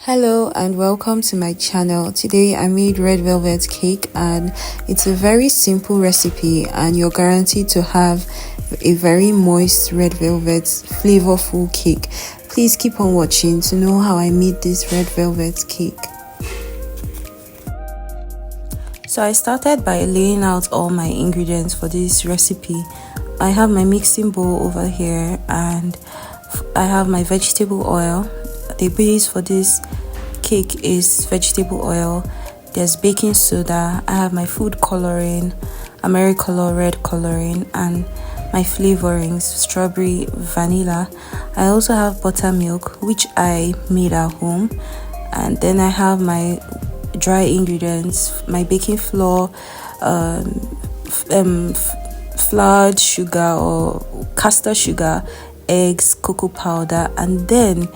Hello and welcome to my channel. Today I made red velvet cake and it's a very simple recipe and you're guaranteed to have a very moist red velvet flavorful cake. Please keep on watching to know how I made this red velvet cake. So I started by laying out all my ingredients for this recipe. I have my mixing bowl over here and I have my vegetable oil. The base for this cake is vegetable oil. There's baking soda. I have my food coloring, Americolor red coloring, and my flavorings, strawberry, vanilla. I also have buttermilk, which I made at home, and then I have my dry ingredients, my baking flour, flour, sugar or caster sugar, eggs, cocoa powder, and then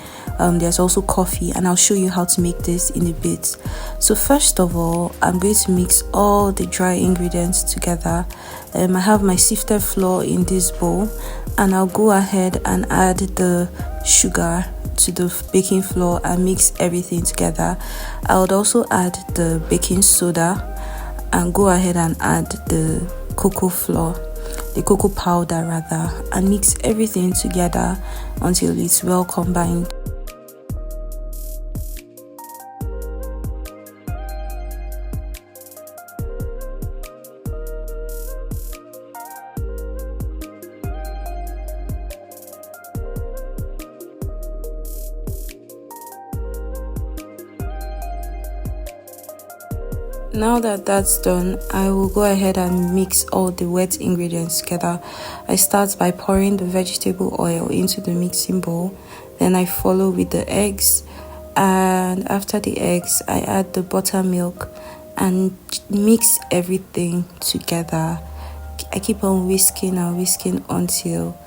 there's also coffee, and I'll show you how to make this in a bit. So first of all, I'm going to mix all the dry ingredients together. I have my sifted flour in this bowl, and I'll go ahead and add the sugar to the baking flour and mix everything together. I would also add the baking soda and go ahead and add the cocoa powder rather, and mix everything together until it's well combined. Now that that's done, I will go ahead and mix all the wet ingredients together. I start by pouring the vegetable oil into the mixing bowl. Then I follow with the eggs. And after the eggs, I add the buttermilk and mix everything together. I keep on whisking and whisking until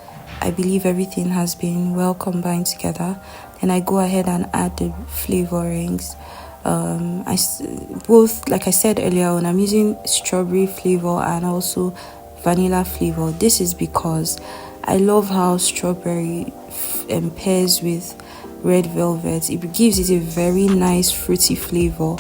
I believe everything has been well combined together. Then I go ahead and add the flavorings. Both, like I said earlier on, I'm using strawberry flavor and also vanilla flavor. This is because I love how strawberry pairs with red velvet. It gives it a very nice fruity flavor.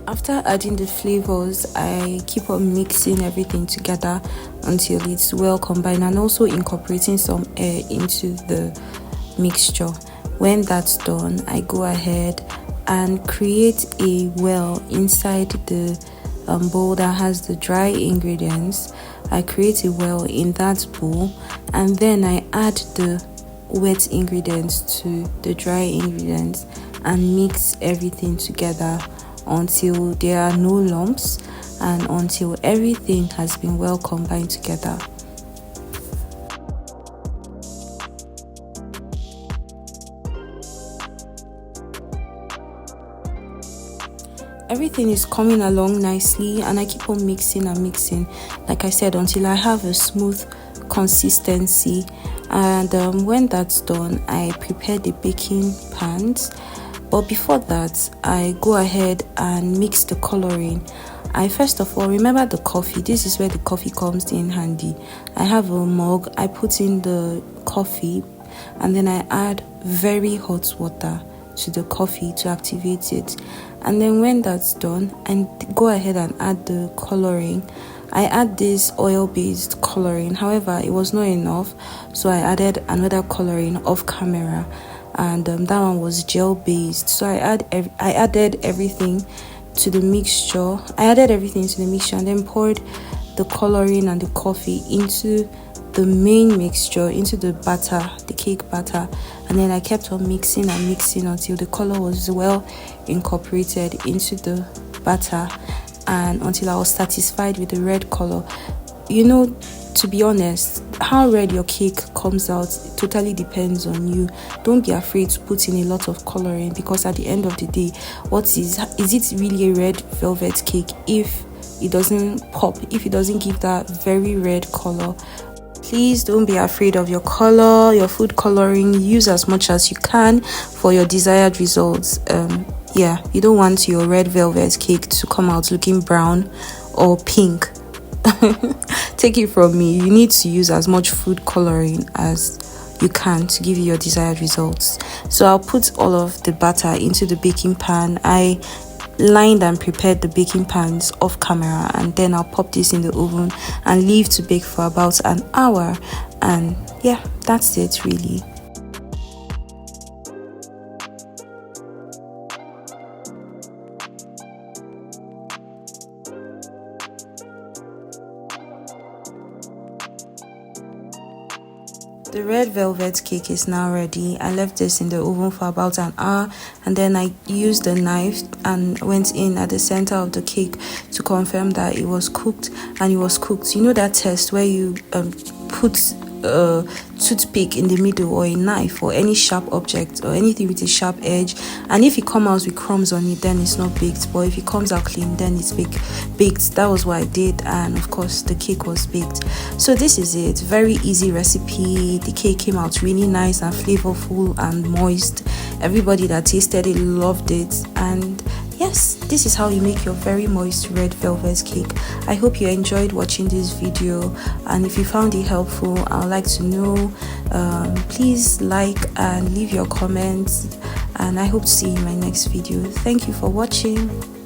After adding the flavors, I keep on mixing everything together until it's well combined and also incorporating some air into the mixture. When that's done, I go ahead and create a well inside the bowl that has the dry ingredients. I create a well in that bowl and then I add the wet ingredients to the dry ingredients and mix everything together until there are no lumps and until everything has been well combined together. Everything is coming along nicely and I keep on mixing and mixing, like I said, until I have a smooth consistency. And when that's done, I prepare the baking pans. But before that, I go ahead and mix the coloring. I first of all, remember the coffee. This is where the coffee comes in handy. I have a mug, I put in the coffee and then I add very hot water to the coffee to activate it. And then when that's done, I go ahead and add the coloring. I add this oil-based coloring. However, it was not enough, so I added another coloring off camera. And that one was gel based, so I added everything to the mixture. And then poured the coloring and the coffee into the main mixture, into the batter, the cake batter, and then I kept on mixing and mixing until the color was well incorporated into the batter and until I was satisfied with the red color. You know, to be honest, how red your cake comes out totally depends on you. Don't be afraid to put in a lot of coloring, because at the end of the day, what is it really a red velvet cake if it doesn't pop, if it doesn't give that very red color? Please don't be afraid of your color, your food coloring. Use as much as you can for your desired results. You don't want your red velvet cake to come out looking brown or pink. Take it from me, you need to use as much food coloring as you can, to give you your desired results. So I'll put all of the batter into the baking pan. I lined and prepared the baking pans off camera, and then I'll pop this in the oven and leave to bake for about an hour. And yeah, that's it really. The red velvet cake is now ready. I left this in the oven for about an hour, and then I used a knife and went in at the center of the cake to confirm that it was cooked, and it was cooked. You know that test where you put a toothpick in the middle, or a knife, or any sharp object or anything with a sharp edge, and if it comes out with crumbs on it, then it's not baked, but if it comes out clean, then it's baked. That was what I did, and of course the cake was baked. So this is it. Very easy recipe. The cake came out really nice and flavorful and moist. Everybody that tasted it loved it. And yes, this is how you make your very moist red velvet cake. I hope you enjoyed watching this video, and if you found it helpful, I would like to know. Please like and leave your comments, and I hope to see you in my next video. Thank you for watching.